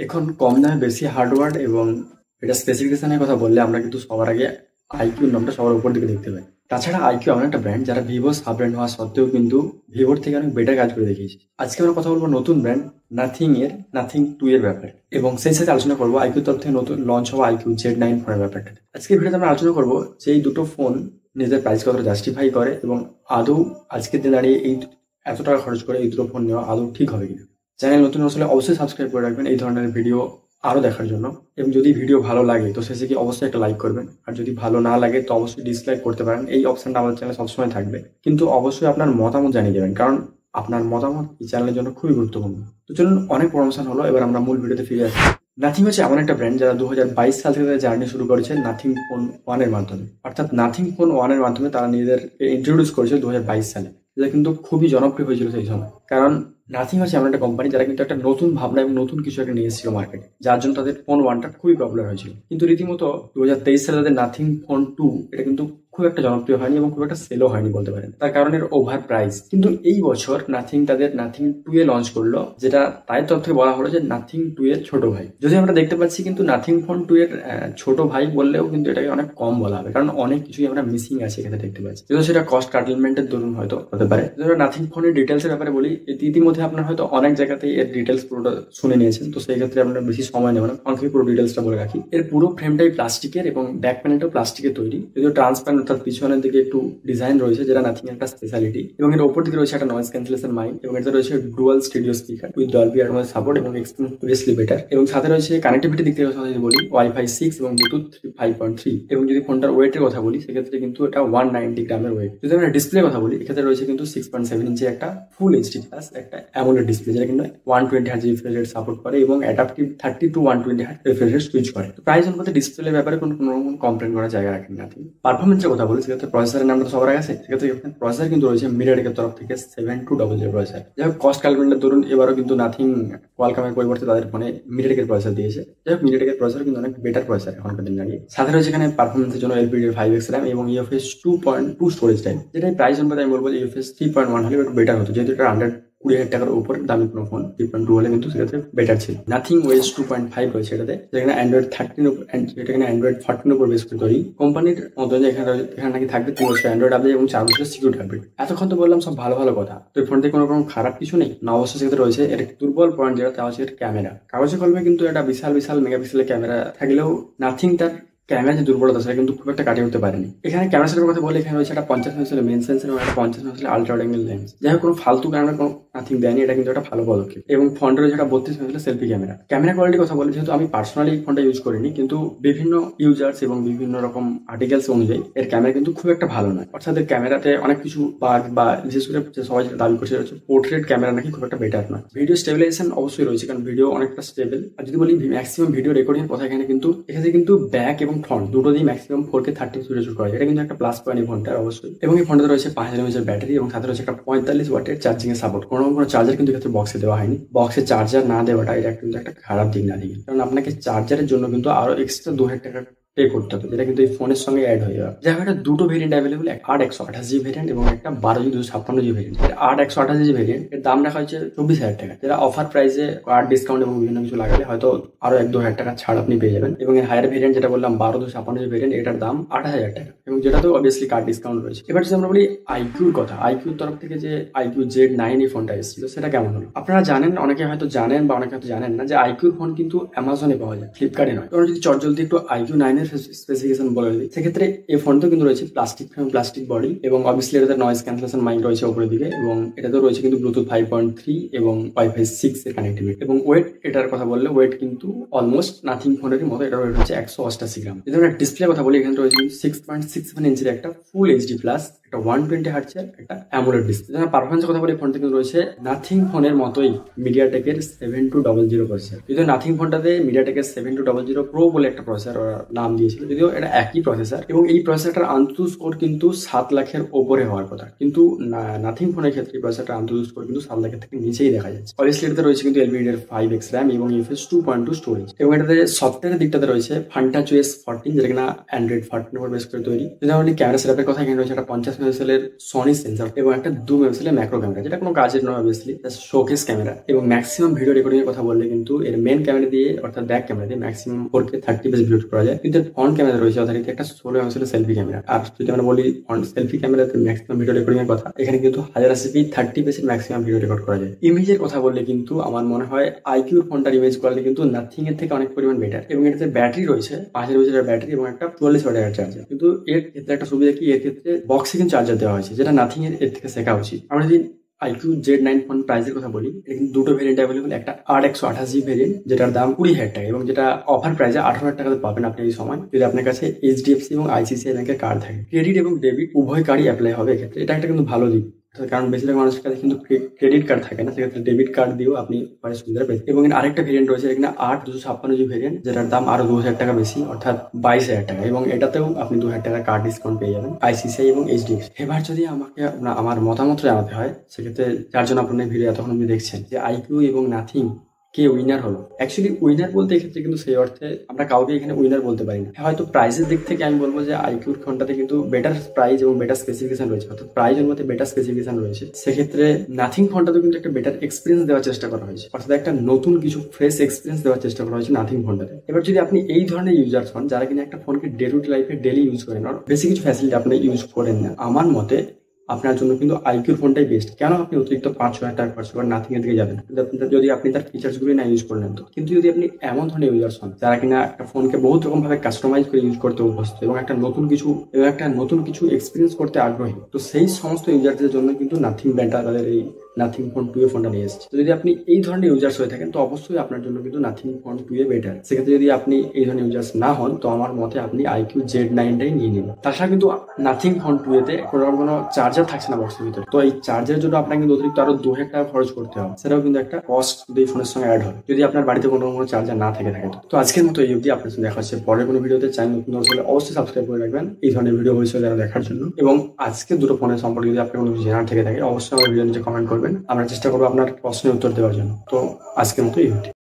এখন কম দামে বেশি হার্ডওয়্যার এবং এটা স্পেসিফিকেশনের কথা বললে আমরা কিন্তু সবার আগে আইকিউ নামটা সবার উপর দিকে দেখতে পাই। তাছাড়া আইকিউ এমন একটা ব্র্যান্ড যারা ভিভো সাব ব্র্যান্ড হওয়া সত্ত্বেও কিন্তু ভিভোর থেকে অনেক বেটার কাজ করে দেখিয়েছে। আজকে আমরা কথা বলবো নতুন ব্র্যান্ড নাথিং 2 এর ব্যাপারে, এবং সেই সাথে আলোচনা করবো আইকিউ তরফ থেকে নতুন লঞ্চ হওয়া আইকিউ Z9 ফোনের ব্যাপারটা। আজকে ভিডিওতে আমরা আলোচনা করবো যে এই দুটো ফোন নিজের প্রাইস কতটা জাস্টিফাই করে এবং আদৌ আজকের দিনে দাঁড়িয়ে এই এত টাকা খরচ করে এই দুটো ফোন নেওয়া আদৌ ঠিক হবে কিনা। চ্যানেল নতুন আসলে অবশ্যই সাবস্ক্রাইব করে রাখবেন এই ধরনের ভিডিও আরো দেখার জন্য, এবং যদি ভিডিও ভালো লাগে তো শেষে কি অবশ্যই একটা লাইক করবেন, আর যদি ভালো না লাগে তো অবশ্যই ডিসলাইক করতে পারেন। এই অপশনটা আমাদের চ্যানেলে সবসময় থাকবে, কিন্তু অবশ্যই আপনার মতামত জানিয়ে দেবেন, কারণ আপনার মতামত এই চ্যানেলের জন্য খুবই গুরুত্বপূর্ণ। তো চলুন, অনেক প্রমোশন হলো, এবার আমরা মূল ভিডিওতে ফিরে আসি। নাথিং হচ্ছে এমন একটা ব্র্যান্ড যারা 2022 সাল থেকে জার্নি শুরু করেছে নাথিং ফোন 1 এর মাধ্যমে, অর্থাৎ নাথিং ফোন 1 এর মাধ্যমে তারা নিজেদেরকে ইন্ট্রোডিউস করেছে 2022 সালে, যেটা কিন্তু খুবই জনপ্রিয় হয়েছিল সেই সময়। কারণ নাথিং হচ্ছে এমন একটা কোম্পানি যারা কিন্তু একটা নতুন ভাবনা এবং নতুন কিছু একটা নিয়ে এসেছিল মার্কেটে, যার জন্য তাদের ফোন 1টা খুবই পপুলার হয়েছিল। কিন্তু রীতিমতো 2023 সালে তাদের নাথিং ফোন 2 এটা কিন্তু খুব একটা জনপ্রিয় হয়নি এবং খুব একটা সেলও হয়নি বলতে পারেন, তার কারণ এর ওভার প্রাইস। কিন্তু এই বছর নাথিং তাদের নাথিং 2 এ লঞ্চ করলো, যেটা তাদের তরফ থেকে বলা হলো যে নাথিং 2 এর ছোট ভাই। যদি আমরা দেখতে পাচ্ছি কিন্তু নাথিং ফোন 2 এর ছোট ভাই বললেও কিন্তু এটাকে অনেক কম বলা হবে, কারণ অনেক কিছুই আমরা মিসিং আছে এখানে দেখতে পাচ্ছি। যেহেতু সেটা কস্ট কাটলমেন্টের দরুন হয়তো হতে পারে। যদি নাথিং ফোনের ডিটেলস এর ব্যাপারে বলি, ইতিমধ্যে আপনার হয়তো অনেক জায়গাতেই এর ডিটেলস পুরোটা শুনে নিয়েছেন, তো সেই ক্ষেত্রে আপনার বেশি সময় নেব না, অনেক পুরো ডিটেলসটা বলে রাখি। এর পুরো ফ্রেমটাই প্লাস্টিকের এবং ব্যাক প্যানেলটাও প্লাস্টিকের তৈরি, যদিও ট্রান্সপারেন্ট অর্থাৎ পিছনের দিকে একটু ডিজাইন রয়েছে, যেটা নাথিং একটা স্পেশালিটি। এবং এর উপর দিকে রয়েছে একটা নয়েজ ক্যান্সেলেশন মাইক, এবং এটা রয়েছে dual studio speaker with Dolby atoms support এবং এক্সপেরিয়েন্সলি বেটার। এবং সাথে রয়েছে কানেক্টিভিটি দিক থেকে যদি বলি ওয়াইফাই 6 এবং ব্লুটুথ 5.3। এবং যদি ফোনটার ওয়েটের কথা বলি সেক্ষেত্রে কিন্তু এটা 190 গ্রামের ওয়েট। যদি আমরা ডিসপ্লে কথা বলি, এক্ষেত্রে রয়েছে কিন্তু 6.7 ইঞ্চি একটা ফুল এইচডি প্লাস একটা অ্যামোলেড ডিসপ্লে, যেটা কিন্তু 120 হার্জ রিফ্রেশ রেট সাপোর্ট করে এবং adaptive 30 to 120 hertz refresh rate switch করে। প্রাইস অনুপাতে ডিসপ্লের ব্যাপারে কোনো রকম কমপ্লেন করার জায়গা রাখেন না। পারফরমেন্সের কথা বলি, সেক্ষেত্রে প্রসেসরের নামটা তো সবার আছে, সেক্ষেত্রে প্রসেসর কিন্তু রয়েছে মিডিয়াটেকের তরফ থেকে 7200 প্রসেসর। যাই হোক, কস্ট ক্যালকুলেটর ধরুন এবারও কিন্তু নাথিং কোয়ালকমের পরিবর্তে তাদের ফোনে মিডিয়াটেকের প্রসেসর দিয়েছে। যাই হোক, মিডিয়াটেকের প্রসেসর কিন্তু অনেক বেটার প্রসেসর এখনকার দিন দাঁড়িয়ে। সাথে রয়েছে এখানে পারফরমেন্সের জন্য LPDDR5X RAM এবং UFS 2.2 স্টোরেজ টাইম, যেটা প্রাইস অনুপাতে আমি বলবো যে UFS 3.1 হলে একটু বেটার হতো, যেহেতু এটা 120,000 টাকার উপর দামি কোনো ফোন 3.2 হলে কিন্তু সেক্ষেত্রে বেটার ছিল। নাথিং ওয়েস 2.5 রয়েছে এটাতে, যেখানে অ্যান্ড্রয়েড 13 এটা এখানে অ্যান্ড্রয়েড 14 উপর বেস করে তৈরি। কোম্পানির মতো এখানে নাকি থাকবে 3 বছর অ্যান্ড্রয়েড আপডেট এবং 4 বছরের সিকিউরিটি আপডেট। এতক্ষণ তো বললাম সব ভালো ভালো কথা, তো এই ফোনতে কোনো রকম খারাপ কিছু নেই না, অবশ্যই সেক্ষেত্রে রয়েছে এর দুর্বল পয়েন্ট, যেটা তা হচ্ছে এর ক্যামেরা। কাগজে কলমে কিন্তু একটা বিশাল বিশাল মেগাপিক্সেলের ক্যামেরা থাকলেও নাথিং তার ক্যামেরা যে দুর্বলতা সেটা কিন্তু খুব একটা কাটিয়ে উঠতে পারেনি। এখানে ক্যামেরা সেটের কথা বলে এখানে রয়েছে একটা 50 মেগাপিক্সেলের মেইন সেন্সর এবং একটা 50 মেগাপিক্সেলের আলট্রা ওয়াইড অ্যাঙ্গেল লেন্স। যাই হোক, কোনো ফালতু ক্যামেরা কোনো নাথিং দেয়নি, এটা কিন্তু একটা ভালো পদক্ষেপ। এবং ফোনটা রয়েছে একটা 32 মেগাপিক্সেলের সেলফি ক্যামেরা। ক্যামেরা কোয়ালিটির কথা বলে, যেহেতু আমি পার্সোনালি ফোনটা ইউজ করিনি, কিন্তু বিভিন্ন ইউজার্স এবং বিভিন্ন রকম আর্টিকেলস অনুযায়ী এর ক্যামেরা কিন্তু খুব একটা ভালো নয়। অর্থাৎ এর ক্যামেরাতে অনেক কিছু বাগ বা বিশেষ করে সবাই যেটা দাবি করছে হচ্ছে পোর্ট্রেট ক্যামেরা নাকি খুব একটা বেটার নয়। ভিডিও স্টেবিলাইজেশন অবশ্যই রয়েছে, কারণ ভিডিও অনেকটা স্টেবল। আর যদি বলি ম্যাক্সিমাম ভিডিও রেকর্ডিং কথা, এখানে কিন্তু ব্যাক এবং ফ্রন্ট দুটো দিয়ে ম্যাক্সিমাম 4K 30 রেজুলেশন করা যায়, এটা কিন্তু একটা প্লাস পয়েন্ট এই ফোনটার অবশ্যই। এবং এই ফোনটাতে রয়েছে 5000 mAh ব্যাটারি এবং সাথে রয়েছে একটা 45 ওয়াটের চার্জিং এর সাপোর্ট। কোনো চার্জার কিন্তু এক্ষেত্রে বক্সে দেওয়া হয়নি। বক্সে চার্জার না দেওয়াটা এটা কিন্তু একটা খারাপ দিক না দিকে, কারণ আপনাকে চার্জারের জন্য কিন্তু আরো এক্সট্রা 2000 টাকা পে করতে হবে, যেটা কিন্তু এই ফোনের সঙ্গে অ্যাড হয়ে যাবে। যাই হোক, এটা দুটো ভেরিয়েন্ট অ্যাভেলেবল, 8/128GB ভেরিয়েন্ট এবং একটা 12/256GB ভেরিয়েন্ট। 8/128GB ভেরিয়েন্ট এর দাম রাখা হয়েছে 24,000 টাকা, যেটা অফার প্রাইসে কার্ড ডিসকাউন্ট এবং বিভিন্ন কিছু লাগালে হয়তো আরো 1-2 হাজার টাকা ছাড় আপনি পেয়ে যাবেন। এবং এর হায়ার ভেরিয়েন্ট যেটা বললাম 12/256GB ভেরিয়েন্ট, এটার দাম 8,000 টাকা, এবং যেটা তো অবভিয়াসলি কার্ড ডিসকাউন্ট রয়েছে। এবার যদি আমরা বলি আইকিউর কথা, আইকিউর তরফ থেকে যে আইকিউ Z9 এই ফোনটা এসেছিল সেটা কেমন হলো। আপনারা জানেন, অনেকে হয়তো জানেন বা অনেকে হয়তো জানেন না, যে আইকিউর ফোন কিন্তু অ্যামাজনে পাওয়া যায়, ফ্লিপকার্টে নয়। কারণ যদি চটজলদি একটু আইকিউ 9 এর স্পেসিফিকেশন বলে দিই, সেক্ষেত্রে এই ফোনটা কিন্তু রয়েছে প্লাস্টিক ফ্রেম, প্লাস্টিক বডি, এবং অবভিয়াসলি এটাতে নয়েজ ক্যান্সেলেশন মাইক রয়েছে উপরের দিকে, এবং এটাতে রয়েছে কিন্তু ব্লুটুথ 5.3 এবং ওয়াইফাই 6 এর কানেক্টিভিটি। এবং ওয়েট, এটার কথা বললে ওয়েট কিন্তু অলমোস্ট নাথিং ফোনেরই মতো, এটার ওয়েট হচ্ছে 188 গ্রাম। যদি আমরা ডিসপ্লে কথা বলি, এখানে রয়েছে 6.67 ইঞ্চির একটা ফুল এইচডি প্লাস একটা 120 হার্টজের একটা অ্যামোলেড ডিসপ্লে। যদি আমরা পারফরমেন্সের কথা বলি, ফোনটা কিন্তু রয়েছে নাথিং ফোনের মতোই মিডিয়াটেকের 7200 প্রসেসর। যদি নাথিং ফোনটাতে মিডিয়াটেকের 7200 প্রো বলে একটা প্রসেসর নাম নাম দিয়েছিল, যদিও এটা একই প্রসেসর এবং এই প্রসেসরটার আন্তঃ স্কোর কিন্তু 7 লাখের ওপরে হওয়ার কথা, কিন্তু নাথিং ফোনের ক্ষেত্রে এই প্রসেসরটার আন্তঃ স্কোর কিন্তু 7 লাখের থেকে নিচেই দেখা যাচ্ছে। অবভিয়াসলি রয়েছে কিন্তু এলপিডিডিআর 5X র্যাম এবং ইউএফএস 2.2 স্টোরেজ, এবং এটাতে সফটওয়্যারের দিকটাতে রয়েছে FunTouchOS 14, যেটা কিনা অ্যান্ড্রয়েড 14 উপর বেস করে তৈরি। যদি আমরা ক্যামেরা সেটআপের কথা, এখানে রয়েছে একটা 50 মেগাপিক্সেলের সনি সেন্সর এবং একটা 2 মেগাপিক্সেলের ম্যাক্রো ক্যামেরা, যেটা কোনো কাজের নয় অবভিয়াসলি, জাস্ট শোকেস ক্যামেরা। এবং ম্যাক্সিমাম ভিডিও রেকর্ডিং এর কথা বললে কিন্তু এর মেন ক্যামেরা দিয়ে অর্থাৎ ব্যাক ক্যামেরা দিয়ে ম্যাক্সিমাম 4K 30 ফ্রেমস ভিডিও করা যায়, কিন্তু ফ্রন্ট ক্যামেরা রয়েছে অর্থাৎ একটা 16 মেগাপিক্সেলের সেলফি ক্যামেরা। আর যদি আমরা বলি ফ্রন্ট সেলফি ক্যামেরাতে ম্যাক্সিমাম ভিডিও রেকর্ডিং এর কথা, এখানে কিন্তু 1080p 30 frames maximum video record করা যায়। ইমেজের কথা বললে কিন্তু আমার মনে হয় আইকিউর ফোনটার ইমেজ কোয়ালিটি কিন্তু নাথিং এর থেকে অনেক পরিমাণ বেটার, এবং এটাতে ব্যাটারি রয়েছে 5000 mAh ব্যাটারি এবং একটা 44 ওয়াটের চার্জার। কিন্তু এর ক্ষেত্রে একটা সুবিধা কি, এর ক্ষেত্রে বক্সে কিন্তু চার্জার দেওয়া হয়েছে, যেটা নাথিং এর থেকে শেখা উচিত। আমরা যদি iQOO Z9 ফোন প্রাইসের কথা বলি, এটা কিন্তু দুটো ভেরিয়েন্ট অ্যাভেলেবল, একটা 8/128GB ভেরিয়েন্ট যেটার দাম 20,000 টাকা, এবং যেটা অফার প্রাইসে 18,000 টাকাতে পাবেন আপনি এই সময়, যদি আপনার কাছে HDFC এবং ICICI ব্যাংকের কার্ড থাকে। ক্রেডিট এবং ডেবিট উভয় কার্ডই অ্যাপ্লাই হবে এক্ষেত্রে, এটা একটা কিন্তু ভালো দিক, কারণ বেশিরভাগ মানুষের কাছে কিন্তু ক্রেডিট কার্ড থাকে না, সেক্ষেত্রে ডেবিট কার্ড দিয়েও আপনি সুবিধা পেয়েছেন। এবং আরেকটা ভেরিয়েন্ট রয়েছে এখানে 8/256GB ভেরিয়েন্ট, যেটার দাম আরো 2,000 টাকা বেশি, অর্থাৎ 22,000 টাকা, এবং এটাতেও আপনি 2,000 টাকা কার্ড ডিসকাউন্ট পেয়ে যাবেন ICICI এবং HDFC। এবার যদি আমাকে আমার মতামত জানাতে হয়, সেক্ষেত্রে যার জন্য আপনার ভিডিও এতক্ষণ আপনি দেখছেন, যে iQOO এবং নাথিং কে উইনার হলো। অ্যাকচুয়ালি উইনার বলতে এক্ষেত্রে কিন্তু সেই অর্থে আমরা কাউকে এখানে উইনার বলতে পারি না। হয়তো প্রাইসের দিক থেকে আমি বলবো যে iQOO ফোনটাতে কিন্তু বেটার প্রাইস এবং বেটার স্পেসিফিকেশন রয়েছে, অর্থাৎ প্রাইস অনুপাতে বেটার স্পেসিফিকেশন রয়েছে। সেক্ষেত্রে নাথিং ফোনটাতে কিন্তু একটা বেটার এক্সপিরিয়েন্স দেওয়ার চেষ্টা করা হয়েছে, অর্থাৎ একটা নতুন কিছু ফ্রেশ এক্সপিরিয়েন্স দেওয়ার চেষ্টা করা হয়েছে নাথিং ফোনটাতে। এবার যদি আপনি এই ধরনের ইউজার্স হন, যারা কিনা একটা ফোনকে ডে টু লাইফে ডেলি ইউজ করেন, আর বেশি কিছু ফ্যাসিলিটি আপনি ইউজ করেন না, আমার মতে আপনার জন্য কিন্তু iQOO ফোনটাই বেস্ট। কেন আপনি অতিরিক্ত 5,000 টাকা খরচ করে নাথিং এর দিকে যাবেন, যদি আপনি তার ফিচার্স গুলি না ইউজ করলেন তো। কিন্তু যদি আপনি এমন ধরনের ইউজার্স হন, যারা কিনা একটা ফোনকে বহুত রকম ভাবে কাস্টমাইজ করে ইউজ করতে অভ্যস্ত এবং একটা নতুন কিছু এক্সপিরিয়েন্স করতে আগ্রহী, তো সেই সমস্ত ইউজারদের জন্য কিন্তু নাথিং ব্র্যান্ডটা তাদের এই নাথিং ফোন 2 ফোনটা নিয়ে এসেছে। যদি আপনি এই ধরনের ইউজার্স হয়ে থাকেন, তো অবশ্যই আপনার জন্য কিন্তু নাথিং ফোন 2 বেটার। সেক্ষেত্রে যদি আপনি এই ধরনের ইউজার্স না হন, তো আমার মতে আপনি iQOO Z9টাই নিয়ে নিন। তাছাড়া কিন্তু নাথিং ফোন 2 কোনো চার্জার থাকছে না বক্সের ভিতরে, তো এই চার্জারের জন্য আপনাকে কিন্তু অতিরিক্ত আরো 2,000 টাকা খরচ করতে হবে, সেটাও কিন্তু একটা কস্ট এই ফোনের সঙ্গে অ্যাড হবে, যদি আপনার বাড়িতে কোনো চার্জার না থেকে থাকে। তো আজকের মতো এই অবধি, আপনার সঙ্গে দেখা হচ্ছে পরের কোনো ভিডিওতে। চ্যানেল নতুন হলে অবশ্যই সাবস্ক্রাইব করে রাখবেন এই ধরনের ভিডিও ভবিষ্যতে দেখার জন্য। এবং আজকে দুটো ফোনের সম্পর্কে যদি আপনার কোনো জানার থেকে থাকে, অবশ্যই আমার ভিডিও নিচে কমেন্ট করবেন, আমরা চেষ্টা করবো আপনার প্রশ্নের উত্তর দেওয়ার জন্য। তো আজকের মতো এই অবধি।